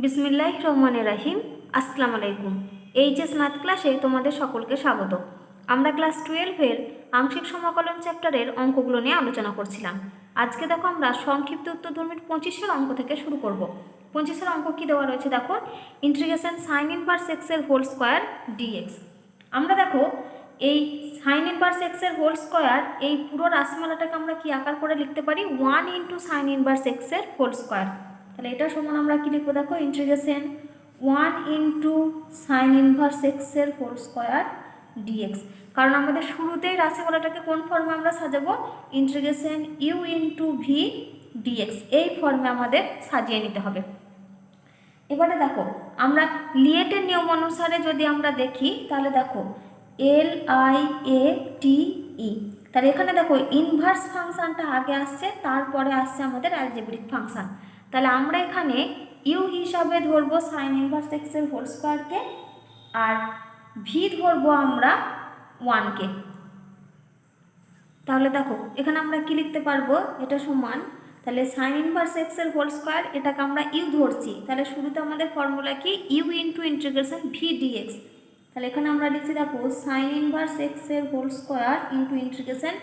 বিসমিল্লাহির রহমানির রহিম। আসসালামু আলাইকুম। এইচএস ম্যাথ ক্লাসে তোমাদের সকলকে স্বাগত। আমরা ক্লাস 12-এর আংশিক সমাকলন চ্যাপ্টারের অঙ্কগুলো নিয়ে আলোচনা করছিলাম। আজকে দেখো আমরা সংক্ষিপ্ত উত্তরধর্মীর 25-এর অঙ্ক থেকে শুরু করব। 25-এর অঙ্ক কী দেওয়া রয়েছে দেখো, ইন্টিগ্রেশন সাইন ইনভার্স এক্স এর হোল স্কোয়ার ডিএক্স। আমরা দেখো এই সাইন ইনভার্স এক্স এর হোল স্কোয়ার, এই পুরো রাশিমালাটাকে আমরা কি আকার করে লিখতে পারি, 1 ইন্টু সাইন ইনভার্স এক্স এর হোল স্কোয়ার। তাহলে এটা সমান আমরা কি লিখবো দেখো, integration 1 into sine inverse x এর হোল স্কোয়ার ডিএক্স। কারণ আমাদের শুরুতেই রাশিমালাটাকে কোন ফর্মে আমরা সাজাবো, integration u into v dx, এই ফর্মে আমাদের সাজিয়ে নিতে হবে। এবারে দেখো আমরা লিয়েটের নিয়ম অনুসারে যদি আমরা দেখি তাহলে দেখো LIATE, তাহলে এখানে দেখো ইনভার্স ফাংশনটা আগে আসছে, তারপরে আসছে আমাদের অ্যালজেব্রিক ফাংশন। তাহলে আমরা এখানে ইউ হিসাবে ধরবো সাইন ইনভার্স এক্স এর হোল স্কোয়ারকে, আর ভি ধরবো আমরা 1কে। তাহলে দেখো এখানে আমরা কি লিখতে পারবো, এটা সমান, তাহলে সাইন ইনভার্স এক্স এর হোল স্কোয়ার, এটাকে আমরা ইউ ধরছি, তাহলে শুরুতে আমাদের ফর্মুলা কি, you into integration V dx. তাহলে এখানে আমরা লিখছি দেখো সাইন ইনভার্স এক্স এর whole square into integration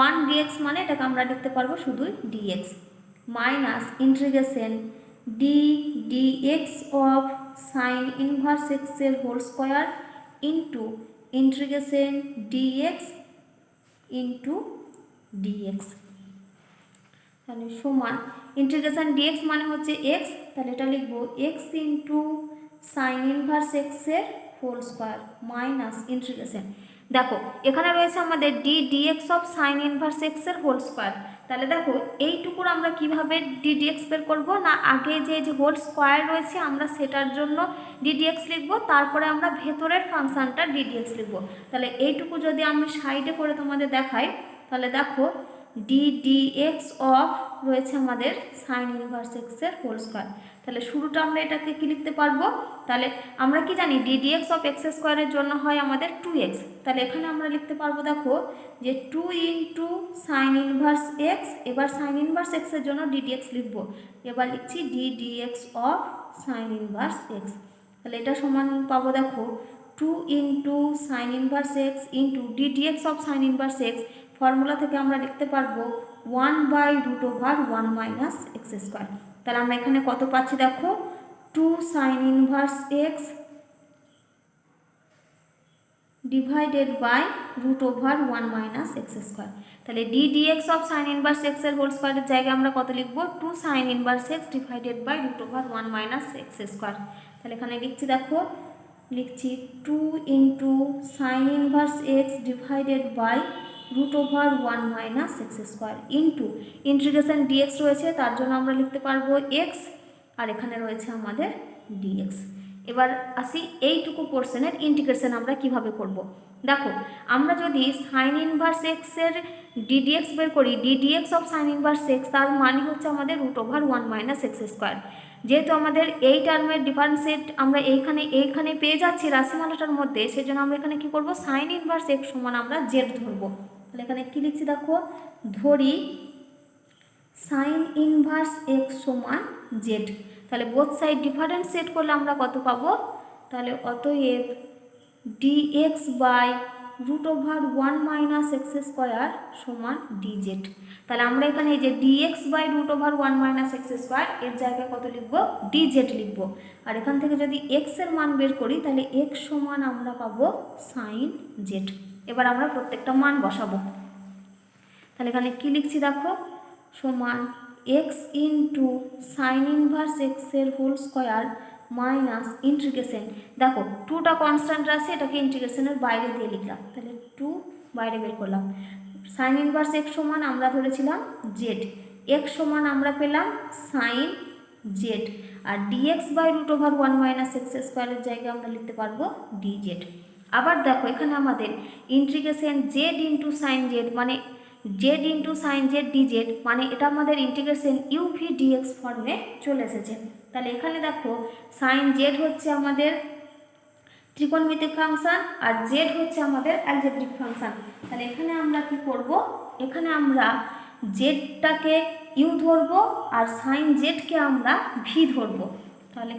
1 dx, মানে এটাকে আমরা লিখতে পারবো শুধু dx, minus integration D dx of sine inverse x এর whole square into integration dx into dx. তাহলে সমান ইন্টিগ্রেশন ডিএক্স মানে হচ্ছে এক্স, তাহলে এটা লিখবো x into sine inverse x এর হোল স্কোয়ার মাইনাস ইন্টিগ্রেশন, দেখো এখানে রয়েছে আমাদের d dx of sine inverse x এর হোল স্কোয়ার। তাহলে দেখো এইটুকুর আমরা কিভাবে ডিডিএক্স বের করবো না, আগে যে হোল স্কোয়ার রয়েছে আমরা সেটার জন্য ডিডিএক্স লিখবো, তারপরে আমরা ভেতরের ফাংশনটা ডিডিএক্স লিখবো। তাহলে এইটুকু যদি আমি সাইডে করে তোমাদের দেখাই, তাহলে দেখো ডিডিএক্স অফ রয়েছে আমাদের সাইন ইনভার্স এক্স এর হোল স্কোয়ার। তাহলে শুরুটা আমরা এটাকে কি লিখতে পারবো, তাহলে আমরা কি জানি ডিডিএক্স অফ এক্স স্কোয়ারের জন্য হয় আমাদের 2x, তাহলে এখানে আমরা লিখতে পারবো দেখো যে 2 ইন্টু সাইন ইনভার্স এক্স, এবার সাইন ইনভার্স এক্সের জন্য ডিডিএক্স লিখবো, এবার লিখছি ddx of sine inverse x. তাহলে এটা সমান পাবো দেখো 2 into sine inverse x into ddx of sine inverse x, formula থেকে আমরা লিখতে পারবো 1/√1 মাইনাস এক্স স্কোয়ার। তাহলে আমরা এখানে কত পাচ্ছি দেখো, 2 sine inverse X divided by √1 minus x square. তাহলে d dx of sine inverse x এর হোল স্কোয়ারের জায়গায় আমরা কত লিখবো, 2 sine inverse X divided by √1 minus x square. তাহলে এখানে লিখছি দেখো, লিখছি 2 into sine inverse X divided by √1 minus x square into integration dx রয়েছে, তার জন্য আমরা লিখতে পারবো এক্স, আর এখানে রয়েছে আমাদের ডিএক্স। এবার আসি এইটুকু পোর্শনের ইন্টিগ্রেশন আমরা কিভাবে করব। দেখো আমরা যদি সাইন ইনভার্স এক্স এর ডিডিএক্স বের করি, ddx of sine inverse x, তার মানে হচ্ছে আমাদের √1 মাইনাস এক্স স্কোয়ার। যেহেতু আমাদের এই টার্মের ডিফারেন্সিয়েট আমরা এইখানে পেয়ে যাচ্ছি রাশিমালাটার মধ্যে, সেজন্য আমরা এখানে কি করব, সাইন ইনভার্স এক্স সমান আমরা জেড ধরবো। তাহলে এখানে কি লিখছি দেখো, ধরি সাইন ইনভার্স এক্স সমান জেড। তাহলে বোথ সাইড ডিফারেন্সিয়েট করলে আমরা কত পাবো, তাহলে অতএব dx by √1 minus x square সমান ডিজেড। তাহলে আমরা এখানে এই যে dx by √1 minus x square এর জায়গায় কত লিখবো, ডিজেড লিখবো। আর এখান থেকে যদি এক্স এর মান বের করি তাহলে এক্স সমান আমরা পাবো সাইন জেড। এবার আমরা প্রত্যেকটা মান বসাবো। তাহলে এখানে কি লিখছি দেখো, সমান x into sine inverse x এর হোল স্কোয়ার মাইনাস ইন্টিগ্রেশন, দেখো 2টা কনস্ট্যান্ট আছে, এটাকে ইন্টিগ্রেশনের বাইরে দিয়ে লিখলাম, তাহলে 2 বাইরে বের করলাম। সাইন ইনভার্স এক্স সমান আমরা ধরেছিলাম জেড, এক্স সমান আমরা পেলাম সাইন জেড, আর ডিএক্স বাই √1 মাইনাস এক্স স্কোয়ারের জায়গায় আমরা লিখতে পারবো ডিজেড। আবার দেখো এখানে আমাদের integration Z into sine Z, মানে Z into sine Z dz, মানে এটা আমাদের ইন্টিগ্রেশন ইউভি ডিএক্স ফর্মে চলে এসেছে। তাহলে এখানে দেখো সাইন জেড হচ্ছে আমাদের ত্রিকোণমিতিক ফাংশন, আর জেড হচ্ছে আমাদের অ্যালজেব্রিক ফাংশন। তাহলে এখানে আমরা কি করব, এখানে আমরা জেডটাকে ইউ ধরবো আর সাইন জেডকে আমরা ভি ধরবো। তাহলে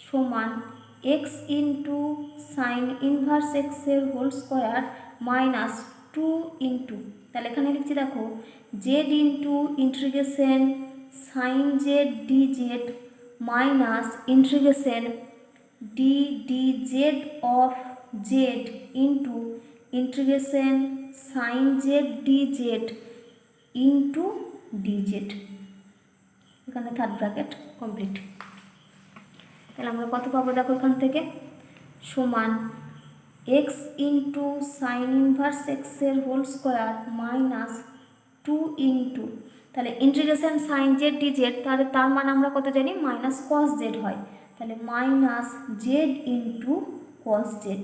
সমান এক্স ইন্টু সাইন ইনভার্স এক্সের হোল স্কোয়ার মাইনাস 2 ইন্টু, তাহলে এখানে লিখছি দেখো Z into integration sine Z D Z minus integration D D Z of Z into integration sine Z D Z into D Z. এখানে third bracket complete. তাহলে আমরা কত পাবো দেখো এখান থেকে, সমান এক্স ইন্টু সাইন ইনভার্স এক্সের হোল স্কোয়ার মাইনাস 2 ইন্টু, তাহলে integration sine Z D Z, তাহলে তার মান আমরা কত জানি মাইনাস কস জেড হয়, তাহলে minus Z into cos Z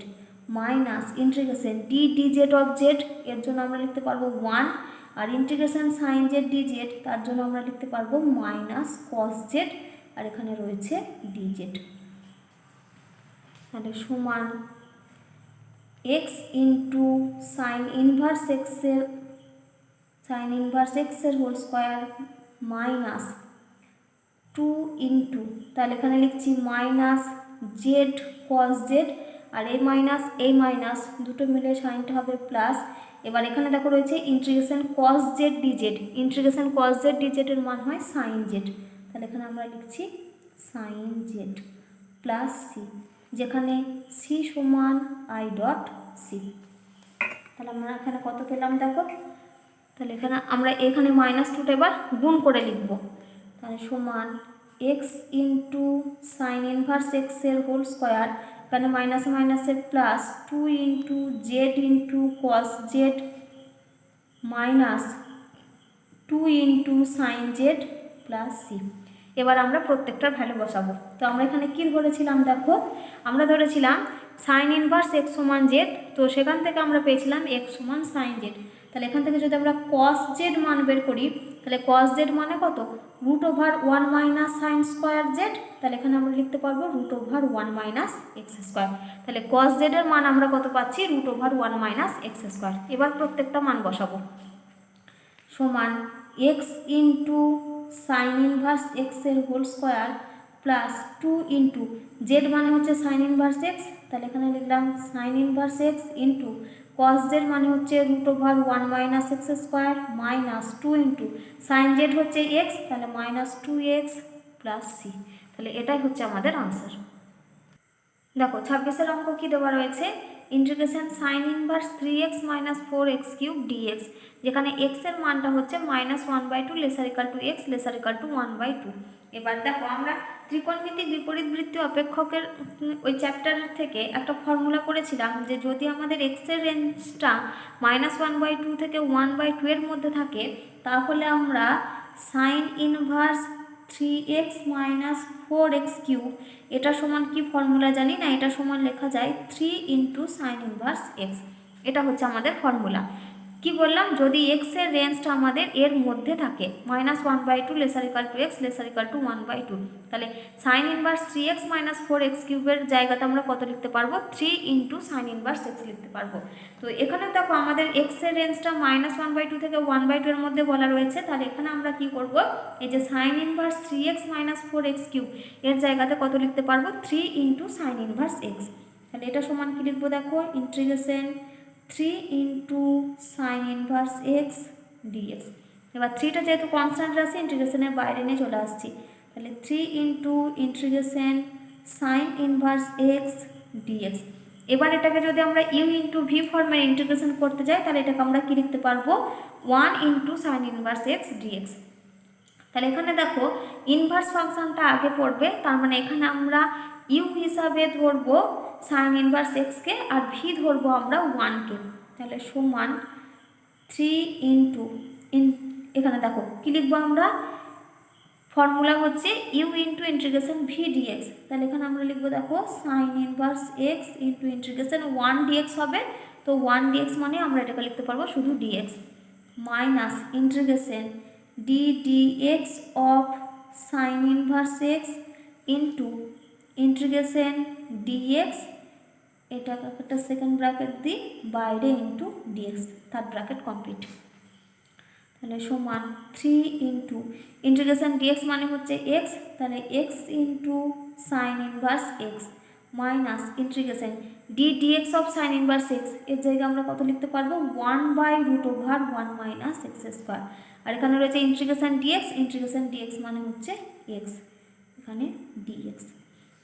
minus integration D D Z of Z, এর জন্য আমরা লিখতে পারবো 1, আর integration sine Z D Z তার জন্য আমরা লিখতে পারবো মাইনাস কস জেড, আর এখানে রয়েছে ডি জেড। তাহলে সমান এক্স ইন্টু সাইন ইনভার্স এক্সের হোল স্কোয়ার মাইনাস 2 ইন্টু, তাহলে এখানে লিখছি মাইনাস জেড কস জেড, আর এই মাইনাস দুটো মিলে সাইনটা হবে প্লাস। এবার এখানে দেখো রয়েছে integration cos Z D Z, integration cos Z D জেডের মান হয় সাইন জেড, তাহলে এখানে আমরা লিখছি সাইন জেড প্লাস সি, যেখানে সি সমান আই ডট সি। তাহলে আমরা এখানে কত পেলাম দেখো, তাহলে এখানে মাইনাস 2টা এবার গুণ করে লিখব, তাহলে সমান এক্স ইন্টু সাইন ইনভার্স এক্সের হোল স্কোয়ার, এখানে মাইনাসের plus 2 into z into cos Z minus 2 into sine Z plus C. এবার আমরা প্রত্যেকটার ভ্যালু বসাবো। তো আমরা এখানে কি ধরেছিলাম দেখো, আমরা ধরেছিলাম সাইন ইনভার্স এক্স সমান জেড, তো সেখান থেকে আমরা পেয়েছিলাম এক্স সমান সাইন জেড। তাহলে এখান থেকে যদি আমরা কস জেড মান বের করি, তাহলে কস জেড মানে কত √1 মাইনাস সাইন স্কোয়ার জেড, তাহলে এখানে আমরা লিখতে পারবো √1 মাইনাস এক্স স্কোয়ার। তাহলে কস জেডের মান আমরা কত পাচ্ছি √1 মাইনাস এক্স স্কোয়ার। এবার প্রত্যেকটা মান বসাবো, সমান এক্স ইন্টু সাইন ইনভার্স এক্সের whole square plus 2 into z মানে হচ্ছে সাইন ইনভার্স এক্স, তাহলে এখানে লিখলাম sine inverse x into cos z মানে হচ্ছে √1 minus x square minus 2 into sine z হচ্ছে এক্স, তাহলে মাইনাস 2x প্লাস সি। তাহলে এটাই হচ্ছে আমাদের আনসার। দেখো 26 অঙ্ক কি দেওয়া রয়েছে, integration sine inverse 3x minus 4x³ dx, যেখানে x এর মানটা হচ্ছে -1/2 lesser equal to x lesser equal to 1/2। এবার দেখো আমরা ত্রিকোণমিতিক বিপরীতবৃত্তীয় অপেক্ষকের ওই চ্যাপ্টারের থেকে একটা ফর্মুলা করেছিলাম, যে যদি আমাদের x এর রেঞ্জটা -1/2 থেকে 1/2 এর মধ্যে থাকে, তাহলে আমরা sine inverse 3x minus 4x³ এটা সমান কি ফর্মুলা জানি না, এটা সমান লেখা যায় 3 ইন্টু সাইন ইনভার্স এক্স। এটা হচ্ছে আমাদের ফর্মুলা। কি বললাম, যদি এক্স এর রেঞ্জটা আমাদের এর মধ্যে থাকে -1/2 lesser equal to x lesser equal to 1/2, তাহলে sine inverse 3x minus 4x³ এর জায়গাতে আমরা কত লিখতে পারবো 3 ইন্টু সাইন ইনভার্স এক্স লিখতে পারবো। তো এখানে দেখো আমাদের এক্স এর রেঞ্জটা -1/2 থেকে 1/2 এর মধ্যে বলা রয়েছে, তাহলে এখানে আমরা কি করব, এই যে sign inverse 3x minus 4x³ এর জায়গাতে কত লিখতে পারবো 3 ইন্টু সাইন ইনভার্স এক্স। তাহলে এটা সমান কি লিখবো দেখো, integration 3 into sine inverse x dx. এবার 3টা যেহেতু কনস্ট্যান্ট আছে, ইন্টিগ্রেশনের বাইরে নিয়ে চলে আসছি, তাহলে 3 into integration sine inverse x dx. এবার এটাকে যদি আমরা ইউ ইন্টু ভি ফর্মের ইন্টিগ্রেশন করতে যাই, তাহলে এটাকে আমরা কি লিখতে পারবো 1 into sine inverse x dx. তাহলে এখানে দেখো ইনভার্স ফাংশনটা আগে পড়বে, তার মানে এখানে আমরা ইউ হিসাবে ধরবো সাইন ইনভার্স এক্সকে, আর ভি ধরবো আমরা 1কে। তাহলে সমান 3 ইন্টু এখানে দেখো কি লিখবো আমরা, ফর্মুলা হচ্ছে u into integration V dx. তাহলে এখানে আমরা লিখবো দেখো sine inverse x into integration 1 dx হবে, তো 1 dx মানে আমরা এটাকে লিখতে পারবো শুধু dx minus integration D dx of sine inverse x into integration dx, এটা একটা সেকেন্ড ব্র্যাকেট দিই বাইরে into dx, third bracket complete. তাহলে সমান 3 ইন্টু ইন্টিগ্রেশন ডিএক্স মানে হচ্ছে এক্স, তাহলে x into sine inverse x minus integration D dx of sine inverse x, এর জায়গায় আমরা কত লিখতে পারবো 1/√1 মাইনাস এক্স স্কোয়ার। আর এখানে রয়েছে ইন্টিগ্রেশন ডিএক্স মানে হচ্ছে এক্স, এখানে ডিএক্স।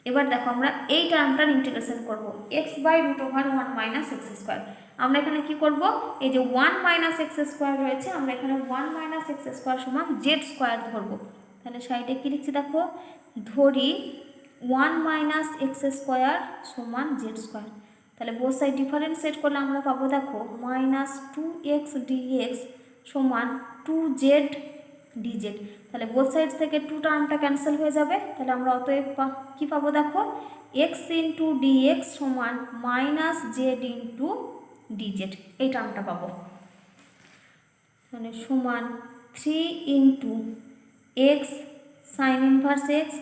এবার দেখো আমরা এই টার্মটার ইন্টিগ্রেশন করব x/√1 মাইনাস এক্স স্কোয়ার। আমরা এখানে কি করব, এই যে 1 মাইনাস এক্স স্কোয়ার রয়েছে, আমরা এখানে 1 মাইনাস এক্স স্কোয়ার সমান জেড স্কোয়ার ধরবো। তাহলে সাইডে কি লিখছি দেখো, ধরি 1 মাইনাস এক্স স্কোয়ার সমান জেড স্কোয়ার। তাহলে বোথ সাইড ডিফারেন্সিয়েট করলে আমরা পাবো দেখো -2x dx সমান 2z dz। তাহলে বোথ সাইড থেকে 2 টার্মটা ক্যান্সেল হয়ে যাবে। তাহলে আমরা অতএব কি পাবো দেখো, x ইন্টু ডিএক্স সমান -z ইন্টু dz, এই টার্মটা পাবো। মানে সমান 3 into x sine inverse x,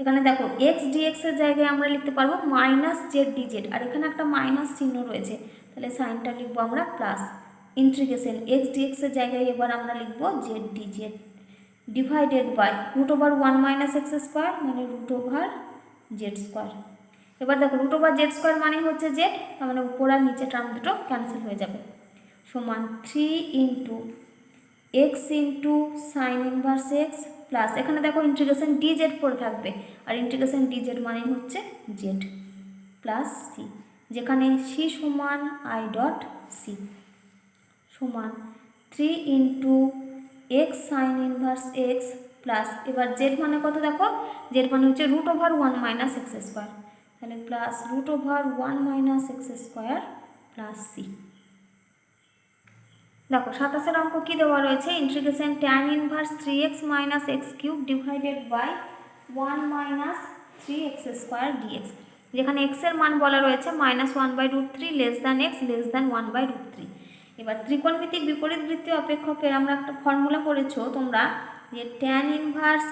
এখানে দেখো এক্স ডিএক্স এর জায়গায় আমরা লিখতে পারবো -z dz, আর এখানে একটা মাইনাস চিহ্ন রয়েছে, তাহলে সাইনটা লিখবো আমরা প্লাস ইন্টিগ্রেশন এক্স ডিএক্স এর জায়গায় এবার আমরা লিখবো z dz divided by √1 minus x square মানে √z স্কোয়ার। এবার দেখো √z স্কোয়ার মানে হচ্ছে জেড, তার মানে উপর আর নিচে টার্ম দুটো ক্যান্সেল হয়ে যাবে, সমান 3 into x into sine inverse x plus এখানে দেখো ইন্টিগ্রেশন ডিজেড পড়ে থাকবে, আর ইন্টিগ্রেশন ডিজেড মানে হচ্ছে জেড প্লাস সি, যেখানে সি সমান আই ডট সি সমান 3 into x sine inverse x plus এবার জেড মানে কত দেখো, জেড মানে হচ্ছে √1 মাইনাস এক্স স্কোয়ার, তাহলে plus √1 minus x square plus c. দেখো 27 অঙ্ক কি দেওয়া রয়েছে, integration tan inverse 3x minus x cube divided by 1 minus 3x square dx, যেখানে x এর মান বলা রয়েছে -1/√3 less than x less than 1/√3। এবার ত্রিকোণমিতিক বিপরীত বৃত্তীয় অপেক্ষকের আমরা একটা ফর্মুলা পড়েছো তোমরা, যে tan inverse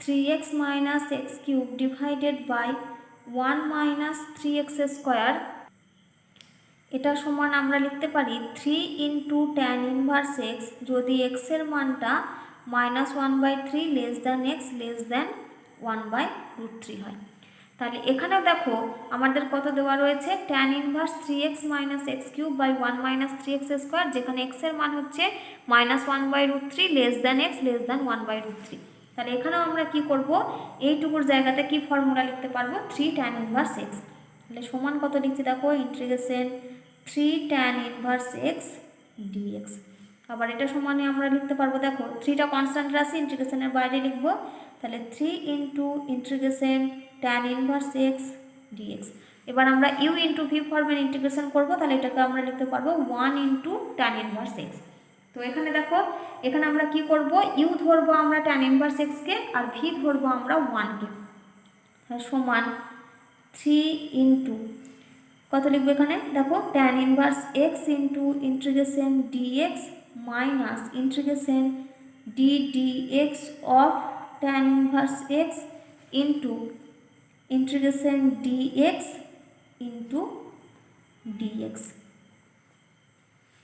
3x minus x cube divided by 1 minus 3x square, এটা সমান আমরা লিখতে পারি 3 ইন্টু ট্যান ইনভার্স এক্স যদি এক্স এর মানটা -1/3 less than x less than 1/√3 হয়। তাহলে এখানে দেখো আমাদের কত দেওয়া রয়েছে, tan inverse 3x minus x cube by 1 minus 3x square, যেখানে এক্স এর মান হচ্ছে -1/√3 less than x less than 1/√3। তাহলে এখানেও আমরা কি করব, এইটুকুর জায়গাতে কি ফর্মুলা লিখতে পারবো 3 ট্যান ইনভার্স এক্স। তাহলে সমান কত লিখছি দেখো, integration 3 tan inverse x dx। আবার এটা সমানে আমরা লিখতে পারবো দেখো 3টা কনস্ট্যান্ট রাশি ইন্টিগ্রেশনের বাইরে লিখবো, তাহলে 3 into integration tan inverse x dx। এবার আমরা u ইন্টু ভি ফর্মের ইন্টিগ্রেশন করবো, তাহলে এটাকে আমরা লিখতে পারবো 1 ইন্টু tan ইনভার্স এক্স। তো এখানে দেখো এখানে আমরা কি করব, u ধরবো আমরা tan ইনভার্স এক্স কে আর ভি ধরবো আমরা 1 কে, সমান 3 ইন্টু কত লিখবো এখানে দেখো tan inverse x into integration dx minus integration D dx of tan inverse x into integration dx into dx,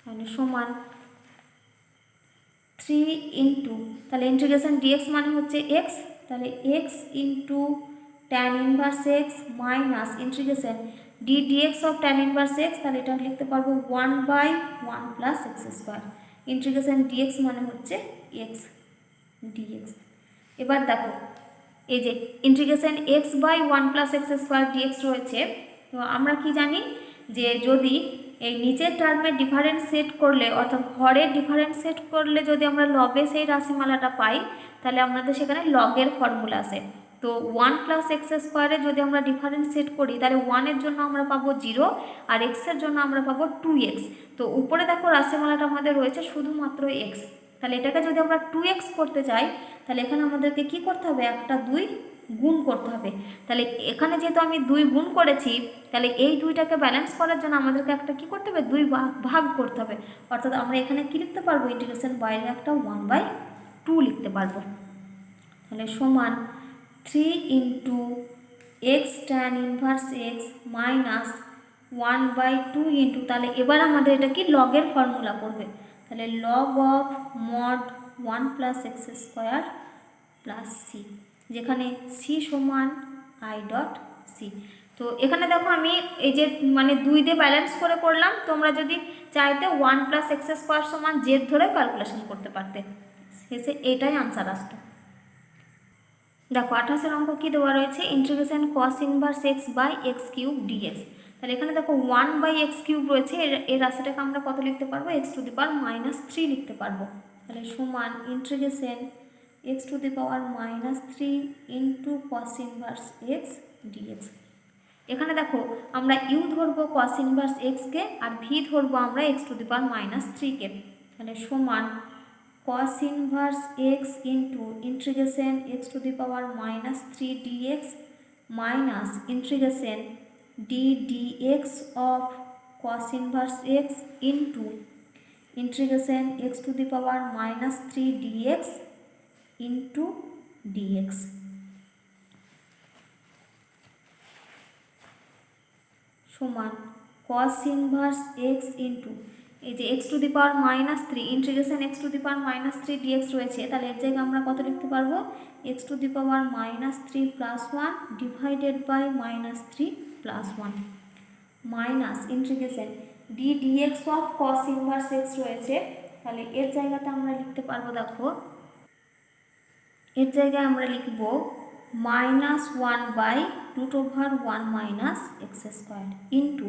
তাহলে সমান 3 ইন্টু তাহলে ইন্টিগ্রেশন ডিএক্স মানে হচ্ছে এক্স, তাহলে x into tan inverse x minus integration D dx of tan inverse x, তাহলে এটা লিখতে পারবো 1/1 plus x square, integration dx মানে হচ্ছে এক্স ডিএক্স। এবার দেখো এই যে integration x/1 plus x square dx রয়েছে, তো আমরা কি জানি যে যদি এই নিচের টার্মের ডিফারেন্সিয়েট করলে অর্থাৎ হরের ডিফারেন্সিয়েট করলে যদি আমরা লবে সেই রাশিমালাটা পাই, তাহলে আমাদের সেখানে লগের ফর্মুলা আসে। তো 1 প্লাস এক্স স্কোয়ারে যদি আমরা ডিফারেন্সিয়েট করি তাহলে 1 এর জন্য আমরা পাবো 0 আর x এর জন্য আমরা পাবো 2x। তো উপরে দেখো রাশিমালাটা আমাদের রয়েছে শুধুমাত্র x, তাহলে এটাকে যদি আমরা 2x করতে চাই তাহলে এখানে আমাদেরকে কি করতে হবে, একটা 2 গুণ করতে হবে। তাহলে এখানে যেহেতু আমি 2 গুণ করেছি, তাহলে এই 2টাকে ব্যালেন্স করার জন্য আমাদেরকে একটা কি করতে হবে, 2 ভাগ করতে হবে, অর্থাৎ আমরা এখানে কি লিখতে পারবো, ইন্টিগ্রেশন বাইরে একটা 1/2 লিখতে পারবো। তাহলে সমান 3 into x tan inverse x minus 1/2 into, তাহলে এবার আমাদের এটা কি লগের ফর্মুলা করবে, তাহলে log of mod 1 plus x square plus C, যেখানে সি সমান আই ডট সি। তো এখানে দেখো আমি এই যে মানে 2 দিয়ে ব্যালেন্স করে করলাম, তোমরা যদি চাইতে 1 প্লাস এক্স স্কোয়ার সমান জেড ধরে ক্যালকুলেশন করতে পারতে, শেষে এটাই আনসার আসতো। দেখো 28 অঙ্ক কী দেওয়া রয়েছে, integration cos inverse x by x cube dx. তাহলে এখানে দেখো 1 বাই এক্স কিউব রয়েছে, এর রাশিটাকে আমরা কত লিখতে পারবো, এক্স টু দি পাওয়ার -3 লিখতে পারবো। তাহলে সমান integration x to the power -3 into cos inverse x dx. এখানে দেখো আমরা ইউ ধরবো কস ইনভার্স এক্সকে, আর ভি ধরবো আমরা এক্স টু দি পাওয়ার -3কে। তাহলে সমান cos inverse x into integration x to the power -3 dx minus integration d dx of cos inverse x into integration x to the power -3 dx into dx। সমান cos inverse x into এই যে x to the power -3 integration x to the power -3 dx রয়েছে, তাহলে এর জায়গায় আমরা কত লিখতে পারবো, x to the power -3 + 1 divided by -3 + 1 minus integration D dx of cos inverse x রয়েছে, তাহলে এর জায়গাতে আমরা লিখতে পারবো, দেখো এর জায়গায় আমরা লিখব -1/√1 - x² ইন্টু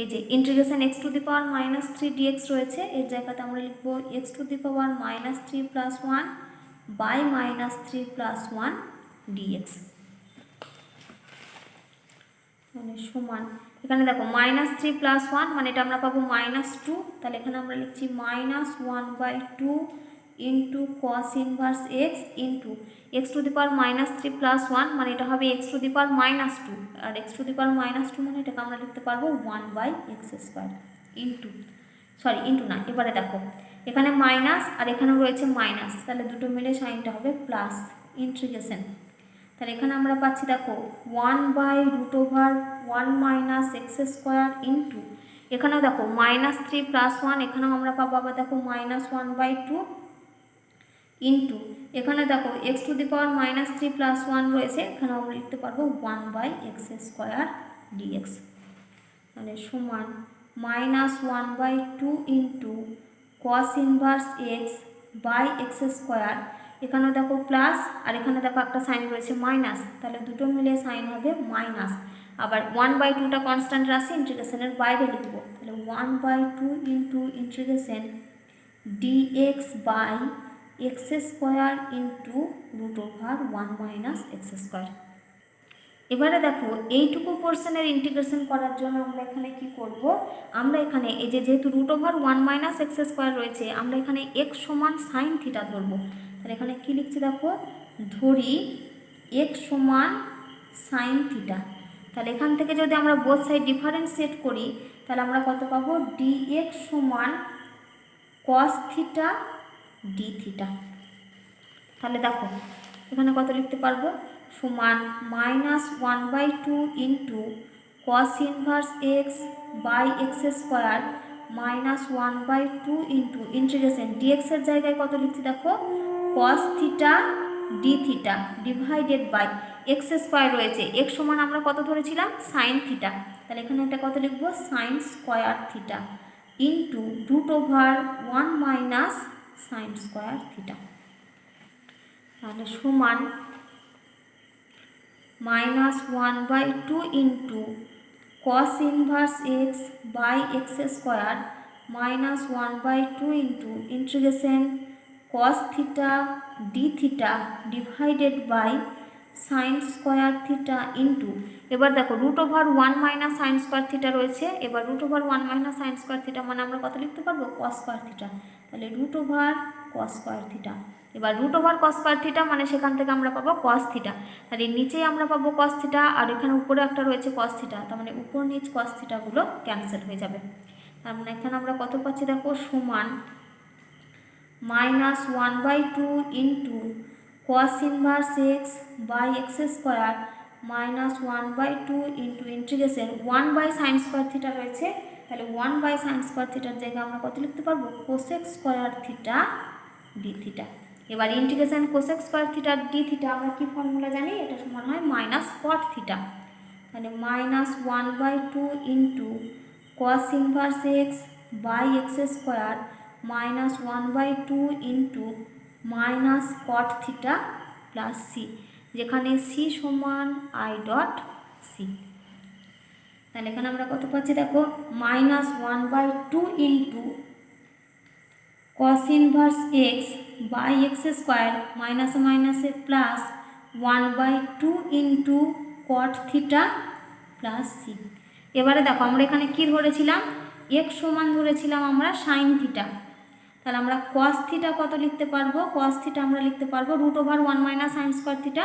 এই যে integration x to the power -3 dx রয়েছে, এর জায়গাতে আমরা লিখব x to the power -3 + 1 by -3 + 1 dx. মানে সমান এখানে দেখো -3 + 1 মানে এটা আমরা পাবো -2, তাহলে এখানে আমরা লিখছি -1/2 into cos inverse x into X to the power -3 + 1 মানে এটা হবে এক্স টু দি পাওয়ার -2, আর এক্স টু দি পাওয়ার -2 মানে এটাকে আমরা লিখতে পারবো 1/x² ইন্টু ইন্টু না, এবারে দেখো এখানে মাইনাস আর এখানেও রয়েছে মাইনাস, তাহলে দুটো মিলে সাইনটা হবে প্লাস ইন্টিগ্রেশন। তাহলে এখানে আমরা পাচ্ছি দেখো 1/√1 - x² ইন্টু এখানেও দেখো -3 + 1, এখানেও আমরা পাবো আবার দেখো -1/2 ইন্টু এখানে দেখো এক্স টু দি পাওয়ার -3 + 1 রয়েছে, এখানে আমরা লিখতে পারবো 1/x² ডিএক্স। তাহলে সমান -1/2 into cos inverse x by x², এখানে দেখো প্লাস আর এখানে দেখো একটা সাইন রয়েছে মাইনাস, তাহলে দুটো মিলে সাইন হবে মাইনাস। আবার 1/2টা কনস্ট্যান্ট রাশি, ইন্টিগ্রেশনের বাইরে লিখবো, তাহলে 1/2 into integration dx by x² into √1 - x²। এবারে দেখো এইটুকু পোর্শনের ইন্টিগ্রেশন করার জন্য আমরা এখানে কি করব, আমরা এখানে এই যে যেহেতু √1 - x² রয়েছে, আমরা এখানে x সমান সাইন থিটা ধরবো। তাহলে এখানে কি লিখছি দেখো, ধরি x সমান সাইন থিটা। তাহলে এখান থেকে যদি আমরা বোথ সাইড ডিফারেন্সিয়েট করি, তাহলে আমরা কত পাবো, dx সমান cos থিটা ডি থিটা। তাহলে দেখো এখানে কত লিখতে পারবো, সমান -1/2 into cos inverse x by x² -1/2 into integration ডিএক্সের জায়গায় কত লিখছি দেখো, cos theta D theta divided by x² রয়েছে, x সমান আমরা কত ধরেছিলাম, সাইন থিটা, তাহলে এখানে একটা কত লিখবো, sine square theta into √1 - sine square theta. তাহলে সমান -1/2 into cos inverse x by x² -1/2 into integration cos theta D theta divided by sine square theta into এবার দেখো √1 - সাইন স্কোয়ার থিটা রয়েছে, এবার √1 - সাইন স্কোয়ার থিটা মানে আমরা কত লিখতে পারবো, কস স্কোয়ার থিটা, তাহলে √cos স্কোয়ার থিটা। এবার √cos স্কোয়ার থিটা মানে সেখান থেকে আমরা পাবো cos থিটা, তাহলে নিচেই আমরা পাবো cos থিটা আর এখানে উপরে একটা রয়েছে cos থিটা, তার মানে উপর নিচ cos থিটাগুলো ক্যান্সেল হয়ে যাবে। তার মানে এখানে আমরা কত পাচ্ছি দেখো, সমান -1/2 into cos inverse x by x² -1/2 into integration 1/sin square theta রয়েছে, তাহলে 1/sin স্কোয়ার থিটার জায়গায় আমরা কত লিখতে পারবো, cosec square theta D theta. এবার integration cosec square theta D theta আমরা কি ফর্মুলা জানি, এটা সমান হয় মাইনাস কট থিটা। তাহলে -1/2 into cos inverse x by x square -1/2 into minus cot theta plus C, যেখানে সি সমান আই ডট সি। তাহলে এখানে আমরা কত পাচ্ছি দেখো, -1/2 into cos inverse x by x square মাইনাসে মাইনাসে plus 1/2 into cot theta plus c. এবারে দেখো আমরা এখানে কি ধরেছিলাম, এক্স সমান ধরেছিলাম আমরা সাইন থিটা। তাহলে আমরা cos থিটা কত লিখতে পারবো, cos থিটা আমরা লিখতে পারবো √1 মাইনাস সাইন স্কোয়ার থিটা,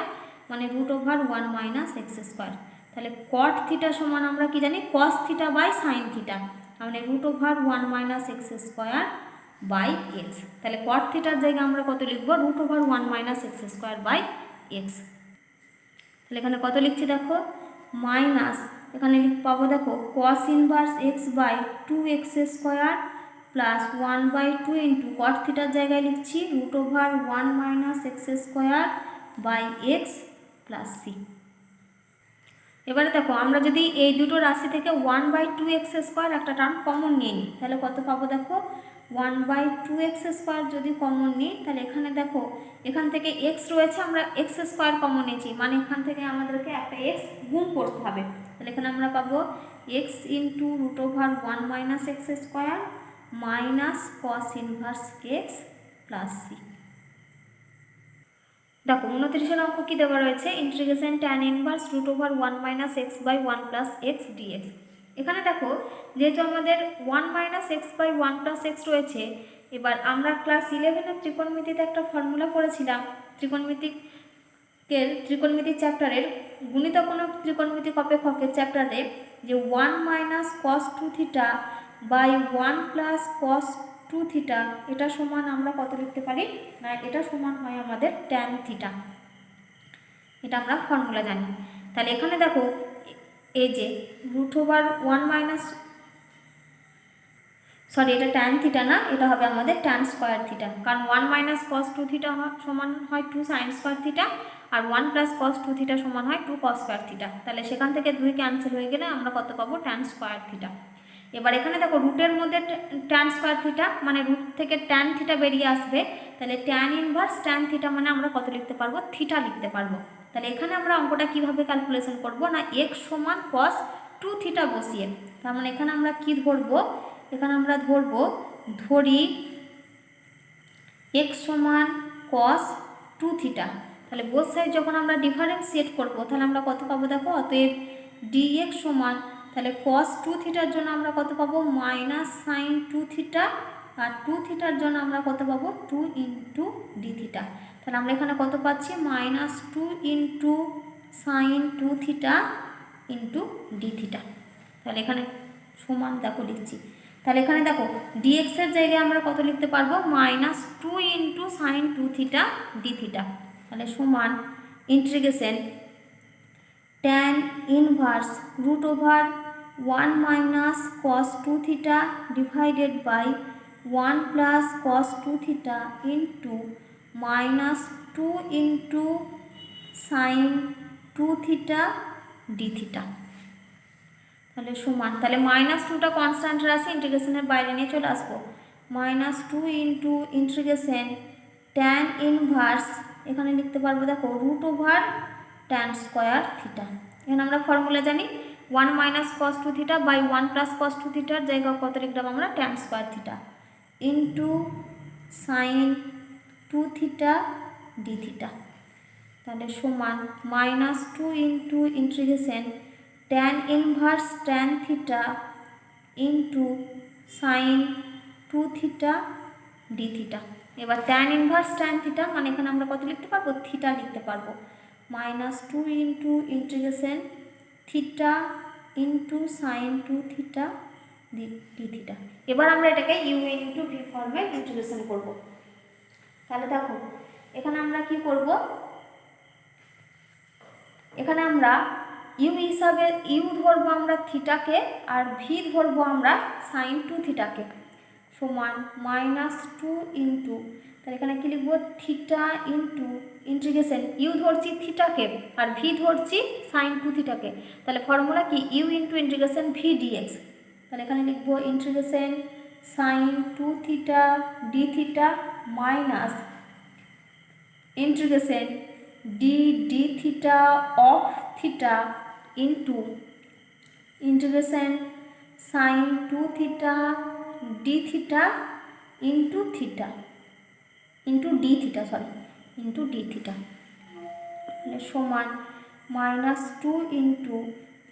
মানে √1 মাইনাস এক্স স্কোয়ার। তাহলে কট থিটা সমান আমরা কি জানি, cos theta by sine theta, মানে √1 minus x square by x. তাহলে কট থিটার জায়গায় আমরা কত লিখবো, √1 minus x square by x. তাহলে এখানে কত লিখছি দেখো, মাইনাস এখানে পাবো দেখো cos inverse x by 2x square plus 1/2 into cot থিটার জায়গায় লিখছি √1 minus x square by x plus c. এবারে দেখো আমরা যদি এই দুটো রাশি থেকে 1/2x স্কোয়ার একটা টার্ম কমন নিয়ে নিই, তাহলে কত পাবো দেখো, 1/2x স্কোয়ার যদি কমন নিই, তাহলে এখানে দেখো এখান থেকে x রয়েছে, আমরা x স্কোয়ার কমন নিয়েছি, মানে এখান থেকে আমাদেরকে একটা x গুণ করতে হবে। তাহলে এখানে আমরা পাবো x into √1 minus x square minus cos inverse x plus c. দেখো 29 অঙ্ক কি দেওয়া রয়েছে, integration tan inverse √1 minus x by 1 plus x dx. এখানে দেখো যেহেতু আমাদের 1 minus x by 1 plus x রয়েছে, এবার আমরা ক্লাস 11-এর ত্রিকোণমিতিতে একটা ফর্মুলা পড়েছিলাম, ত্রিকোণমিতি চ্যাপ্টারের গুণিতক কোণক ত্রিকোণমিতিক অপেক্ষকের চ্যাপ্টারে, যে 1 minus cos 2 theta by 1 plus cos 2 theta, এটা সমান আমরা কত লিখতে পারি না, এটা সমান হয় আমাদের ট্যান থিটা। এটা আমরা ফর্মুলা জানি। তাহলে এখানে দেখো এই যে √1 মাইনাস, সরি এটা ট্যান থিটা না, এটা হবে আমাদের ট্যান স্কোয়ার থিটা, কারণ 1 মাইনাস কস 2 থিটা সমান হয় 2 সাইন স্কোয়ার থিটা, আর 1 প্লাস কস 2 থিটা সমান হয় 2 কস স্কোয়ার থিটা। তাহলে সেখান থেকে 2 ক্যান্সেল হয়ে গেলে আমরা কত পাবো, ট্যান স্কোয়ার থিটা। এবার এখানে দেখো রুটের মধ্যে ট্যান স্কোয়ার থিটা, মানে রুট থেকে ট্যান থিটা বেরিয়ে আসবে, তাহলে ট্যান ইনভার্স ট্যান থিটা মানে আমরা কত লিখতে পারবো, থিটা লিখতে পারবো। তাহলে এখানে আমরা অঙ্কটা কিভাবে ক্যালকুলেশন করব না, এক্স সমান কস 2 থিটা বসিয়ে, তার মানে এখানে আমরা কি ধরবো, এখানে আমরা ধরি এক্স সমান কস 2 থিটা। তাহলে বোথ সাইড যখন আমরা ডিফারেন্সিয়েট করবো, তাহলে আমরা কত পাবো দেখো, অতএব dx সমান, তাহলে cos 2 থিটার জন্য আমরা কত পাবো, মাইনাস সাইন 2 থিটা, আর 2 থিটার জন্য আমরা কত পাবো, 2 ইন্টু ডি থিটা। তাহলে আমরা এখানে কত পাচ্ছি, -2 into sine 2 theta into D theta. তাহলে এখানে সমান দেখো লিখছি, তাহলে এখানে দেখো dx এর জায়গায় আমরা কত লিখতে পারবো, -2 into sine 2 theta D theta. তাহলে সমান integration tan inverse √1 minus cos 2 theta divided by 1 plus cos 2 theta into -2 into sine 2 theta D theta. তাহলে সমান, তাহলে -2টা কনস্ট্যান্ট রাশি, ইন্টিগ্রেশনের বাইরে নিয়ে চলে আসবো, -2 ইন্টু ইন্টিগ্রেশন ট্যান ইনভার্স, এখানে লিখতে পারবো দেখো √tan স্কোয়ার থিটা। এখানে আমরা ফর্মুলা জানি 1 minus cos 2 theta by 1 plus cos 2 থিটার জায়গায় কত লিখলাম আমরা, tan square theta into sine 2 theta D theta. তাহলে সমান -2 into integration tan inverse tan theta into sine 2 theta D theta. এবার ট্যান ইনভার্স ট্যান থিটা মানে এখানে আমরা কত লিখতে পারবো, থিটা লিখতে পারবো, -2 into integration theta into sine 2 theta D theta. এবার আমরা এটাকে ইউ ইন্টু ভি ফর্মে ইন্টিগ্রেশন করব। তাহলে দেখো এখানে আমরা কি করব, এখানে আমরা ইউ হিসাবে ইউ ধরবো আমরা থিটাকে, আর ভি ধরবো আমরা সাইন 2 থিটাকে, সমান -2 ইন্টু, তাহলে এখানে কি লিখবো, থিটা ইন্টু ইন্টিগ্রেশন ইউ ধরছি থিটাকে আর ভি ধরছি সাইন টু থিটাকে, তাহলে ফর্মুলা কি you into integration V dx. তাহলে এখানে লিখবো integration sine two theta D theta minus integration d theta of theta into integration sine two theta D theta into theta into D theta into D theta, তাহলে সমান minus two into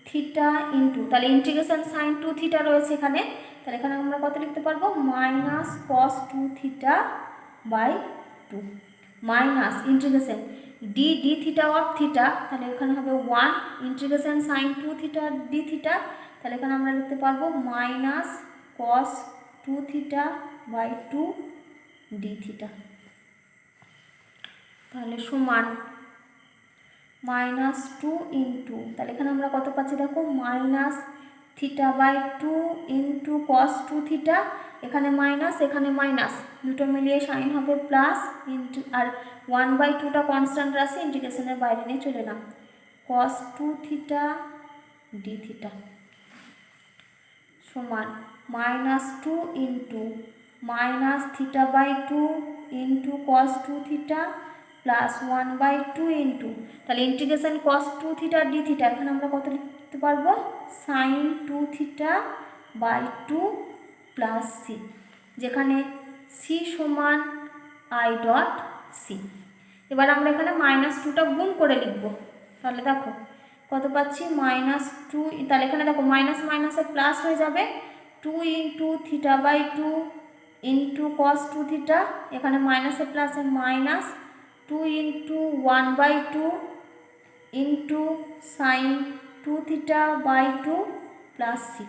theta into, তাহলে integration sine two theta রয়েছে এখানে, তাহলে এখানে আমরা কত লিখতে পারবো, minus cos two theta by two minus integration d theta of theta, তাহলে এখানে হবে one integration sine two theta D theta, তাহলে এখানে আমরা লিখতে পারবো minus cos two theta by two d theta, তাহলে সমান মাইনাস টু ইন্টু, তাহলে এখানে আমরা কত পাচ্ছি দেখো, minus theta by two into cos two theta, এখানে মাইনাস দুটো মিলিয়ে সাইন হবে প্লাস ইন্টু, আর 1/2টা কনস্ট্যান্ট রাশি ইন্টিগ্রেশনের বাইরে নিয়ে চলে এলাম, cos two theta D theta সমান minus two into minus theta by two into cos two theta plus 1/2 into, তাহলে integration cos two theta D theta, এখানে আমরা কত লিখতে পারবো, sine two theta by two plus C, যেখানে C সমান I dot c. এবার আমরা এখানে মাইনাস টুটা গুণ করে লিখব, তাহলে দেখো কত পাচ্ছি, মাইনাস টু, তাহলে এখানে দেখো মাইনাস মাইনাসে প্লাস হয়ে যাবে, two into theta by two into cos two theta, এখানে মাইনাসে প্লাসে minus two into 1/2 into sine two theta by two plus c,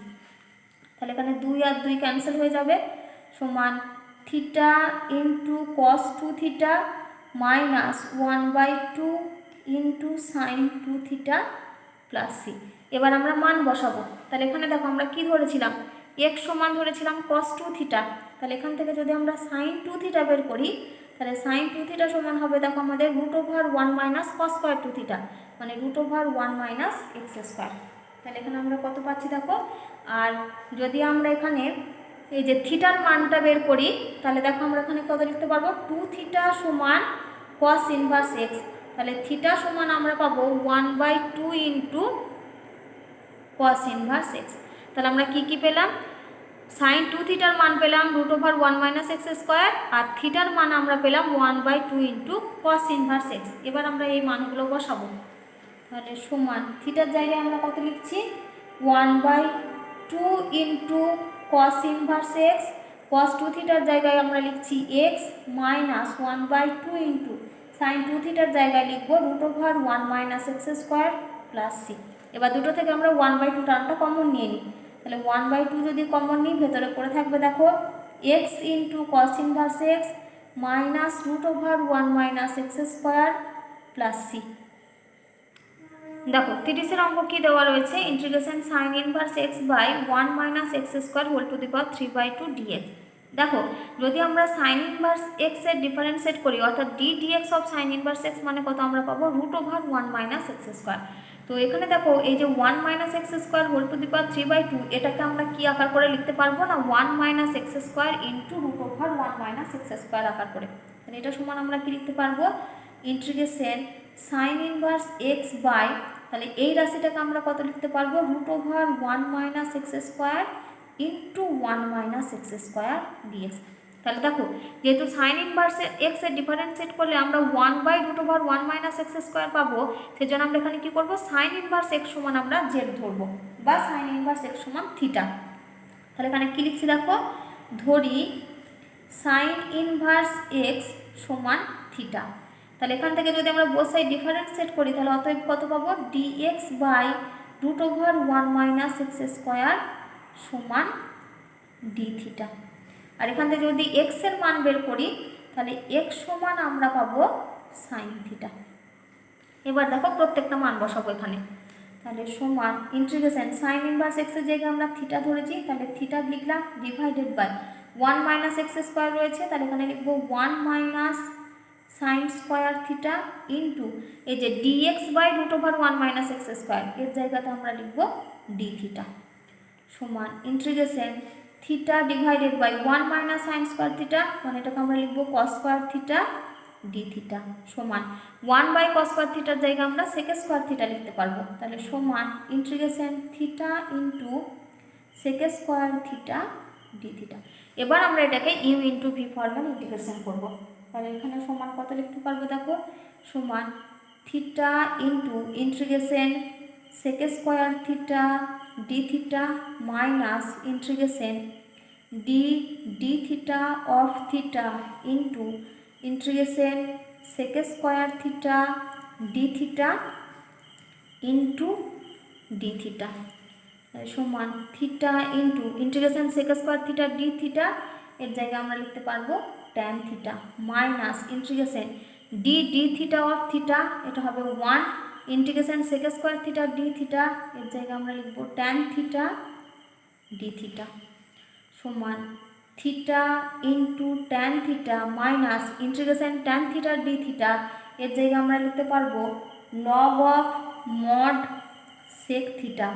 তাহলে এখানে 2 আর 2 ক্যান্সেল হয়ে যাবে, সমান theta into cos two theta minus 1/2 into sine two theta plus C. এবার আমরা মান বসাবো, তাহলে এখানে দেখো আমরা কি ধরেছিলাম, এক্স সমান ধরেছিলাম কস টু থিটা, তাহলে এখান থেকে যদি আমরা সাইন টু থিটা বের করি, তাহলে সাইন টু থিটা সমান হবে দেখো আমাদের √1 minus cos square two theta, মানে √1 মাইনাস এক্স স্কোয়ার, তাহলে এখানে আমরা কত পাচ্ছি দেখো। আর যদি আমরা এখানে এই যে থিটার মানটা বের করি, তাহলে দেখো আমরা এখানে কত লিখতে পারবো, টু থিটা সমান কস ইনভার্স এক্স, তাহলে থিটা সমান আমরা পাবো 1/2 ইন্টু কস ইনভার্স এক্স, তাহলে আমরা কি পেলাম, সাইন টু থিটার মান পেলাম √1 মাইনাস এক্স স্কোয়ার, আর থিটার মান আমরা পেলাম 1/2 ইন্টু কস ইনভার্স এক্স। এবার আমরা এই মানগুলো বসাবো, তাহলে সমান থিটার জায়গায় আমরা কত লিখছি, 1/2 into cos inverse x, cos two থিটার জায়গায় আমরা লিখছি x minus 1/2 into sine two থিটার জায়গায় লিখবো √1 minus x square plus C. এবার দুটো থেকে আমরা 1/2 টার্মটা কমন নিয়ে নিই, তাহলে 1/2 যদি কমন নিই, ভেতরে পড়ে থাকবে দেখো x into cos inverse x minus √1 minus x square plus c. দেখো 30-এর অঙ্ক কী দেওয়া রয়েছে, integration sine inverse x by 1 minus x square whole to the power 3/2 dx. দেখো যদি আমরা সাইন ইনভার্স এক্সের ডিফারেন্সিয়েট করি, অর্থাৎ dx of sine inverse x মানে কত আমরা পাবো, √1 মাইনাস এক্স স্কোয়ার। তো এখানে দেখো এই যে 1 minus x square whole to the power 3/2, এটাকে আমরা কি আকার করে লিখতে পারবো না, 1 minus x square into √1 minus x square আকার করে, তাহলে এটা সমান আমরা কি লিখতে পারবো, integration sine inverse x by, তাহলে এই রাশিটাকে আমরা কত লিখতে পারবো, √1 minus x square into 1 minus x square dx. তাহলে দেখো যেহেতু সাইন ইনভার্স এক্সের ডিফারেন্সিয়েট করলে আমরা 1/√1 মাইনাস এক্স স্কোয়ার পাবো, সেজন্য আমরা এখানে কী করবো, সাইন ইনভার্স এক্স সমান আমরা জেড ধরবো বা সাইন ইনভার্স এক্স সমান থিটা। তাহলে এখানে কী লিখছি দেখো, ধরি সাইন ইনভার্স এক্স সমান থিটা, তাহলে এখান থেকে যদি আমরা বোথ সাইড ডিফারেন্সিয়েট করি, তাহলে অতএব কত পাবো, dx by √1 minus x square সমান ডি থিটা। আর এখান থেকে যদি এক্স এর মান বের করি, তাহলে এক্স সমান আমরা পাবো সাইন থিটা। এবার দেখো প্রত্যেকটা মান বসাবো এখানে, তাহলে সমান ইন্টিগ্রেশন সাইন ইনভার্স এক্সের জায়গায় আমরা থিটা ধরেছি, তাহলে থিটা লিখলাম divided by one minus x square রয়েছে, তাহলে এখানে লিখবো one minus sine square theta into এই যে dx by root over one minus x square, এর জায়গাতে আমরা লিখবো ডি থিটা সমান integration theta divided by one minus sine square theta, মানে এটাকে আমরা লিখবো cos square theta D theta সমান ওয়ান বাই কস স্কোয়ার থিটার জায়গায় আমরা সেক স্কোয়ার থিটা লিখতে পারবো, তাহলে সমান integration theta into sec square theta D theta. এবার আমরা এটাকে ইউ ইন্টু ভি ফর্মে ইন্টিগ্রেশন করবো, তাহলে এখানে সমান কত লিখতে পারবো দেখো, সমান theta into integration sec square theta D theta minus integration D D theta of theta into integration sec square theta D theta into D theta সমান theta into integration sec square theta D theta, এর জায়গায় আমরা লিখতে পারবো tan theta minus integration D D theta of theta, এটা হবে one integration sec square theta D theta, এর জায়গায় আমরা লিখবো ট্যান থিটা ডি থিটা সমান theta into tan theta minus integration tan theta D theta, এর জায়গায় আমরা লিখতে পারবো log of mod sec theta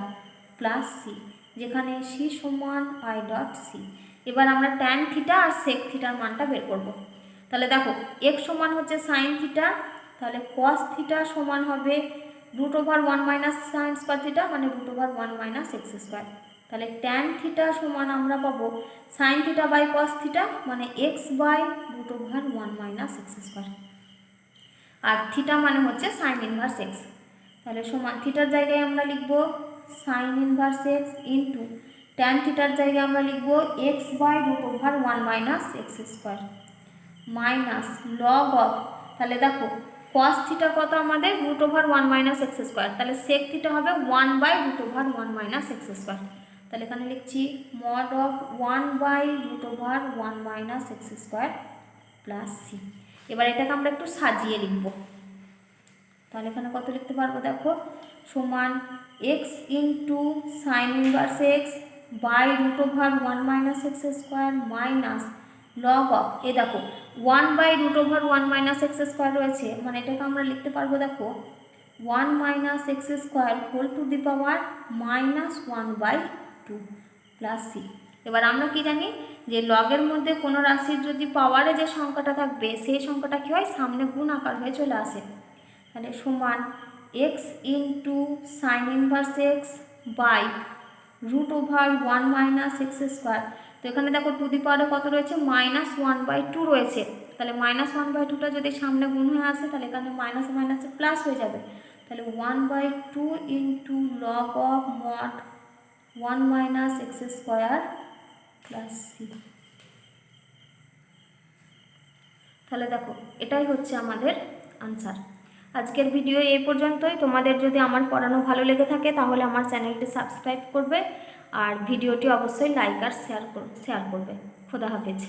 plus C, যেখানে সি সমান আই ডট সি। এবার আমরা ট্যান থিটা আর সেক থিটার মানটা বের করব, তাহলে দেখো এক্স সমান হচ্ছে সাইন থিটা, তাহলে কস থিটা সমান হবে root over one minus sine square theta মানে root over one minus x square, তাহলে ট্যান থিটা সমান আমরা পাবো sine theta by cos theta মানে X by root over one minus x square, আর থিটা মানে হচ্ছে সাইন ইনভার্স এক্স, তাহলে সমান থিটার জায়গায় আমরা লিখবো sine inverse x into tan থিটার জায়গায় আমরা লিখবো x by root over one minus x square minus log of, তাহলে দেখো কস থিটা কত আমাদের root over one minus x square, তাহলে সেক থিটা হবে one by root over one minus x square, তাহলে এখানে লিখছি mod of one by root over one minus x square plus C. এবার এটাকে আমরা একটু সাজিয়ে লিখব, তাহলে এখানে কত লিখতে পারবো দেখো, সমান x into sine inverse x by root over one minus x square minus log of, এ দেখো one by root over one minus x square রয়েছে, মানে এটাকে আমরা লিখতে পারবো দেখো one minus x square whole to the power minus one by two plus C. এবার আমরা কি জানি যে লগের মধ্যে কোনো রাশির যদি পাওয়ারে যে সংখ্যাটা থাকবে সেই সংখ্যাটা কী হয় সামনে গুণ আকার হয়ে চলে আসে, তাহলে সমান x into sine inverse x by root over one minus x square, তো এখানে দেখো টু দি পাওয়ারে কত রয়েছে মাইনাস ওয়ান বাই টু রয়েছে, তাহলে মাইনাস ওয়ান বাই টুটা যদি সামনে গুণ হয়ে আসে তাহলে এখানে মাইনাস মাইনাসে প্লাস হয়ে যাবে, তাহলে one by two into log of mod one minus x square plus c. তাহলে দেখো এটাই হচ্ছে আমাদের আনসার। আজকের ভিডিও এই পর্যন্তই। তোমাদের যদি আমার পড়ানো ভালো লেগে থাকে তাহলে আমার চ্যানেলটি সাবস্ক্রাইব করবে আর ভিডিওটি অবশ্যই লাইক আর শেয়ার করবে। খোদা হাফেজ।